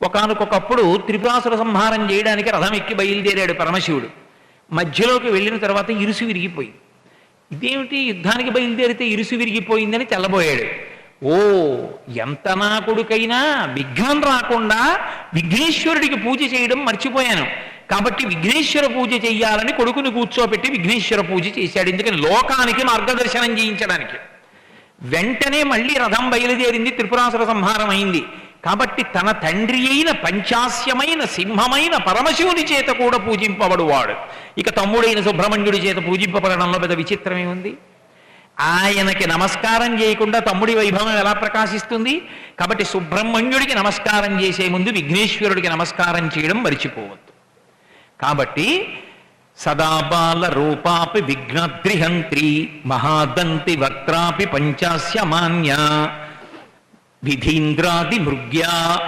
ఒకానొకప్పుడు త్రిపురాసుర సంహారం చేయడానికి రథం ఎక్కి బయలుదేరాడు పరమశివుడు. మధ్యలోకి వెళ్ళిన తర్వాత ఇరుసు విరిగిపోయి, ఇదేమిటి యుద్ధానికి బయలుదేరితే ఇరుసు విరిగిపోయిందని తెల్లబోయాడు. ఓ, ఎంత నా కొడుకైనా విఘ్నం రాకుండా విఘ్నేశ్వరుడికి పూజ చేయడం మర్చిపోయాను, కాబట్టి విఘ్నేశ్వర పూజ చెయ్యాలని కొడుకుని కూర్చోబెట్టి విఘ్నేశ్వర పూజ చేశాడు. ఎందుకని? లోకానికి మార్గదర్శనం చేయించడానికి. వెంటనే మళ్ళీ రథం బయలుదేరింది, త్రిపురాసుర సంహారం అయింది. కాబట్టి తన తండ్రి అయిన పంచాస్యమైన సింహమైన పరమశివుని చేత కూడా పూజింపబడువాడు. ఇక తమ్ముడైన సుబ్రహ్మణ్యుడి చేత పూజింపబడడంలో పెద్ద విచిత్రమే ఉంది. ఆయనకి నమస్కారం చేయకుండా తమ్ముడి వైభవం ఎలా ప్రకాశిస్తుంది? కాబట్టి సుబ్రహ్మణ్యుడికి నమస్కారం చేసే ముందు విఘ్నేశ్వరుడికి నమస్కారం చేయడం మరిచిపోవద్దు. కాబట్టి సదాబాల రూపాపి విఘ్నద్రిహంత్రి మహాదంతి వక్త్రాపి పంచాస్య మాన్య విధీంద్రాది మృగ్యా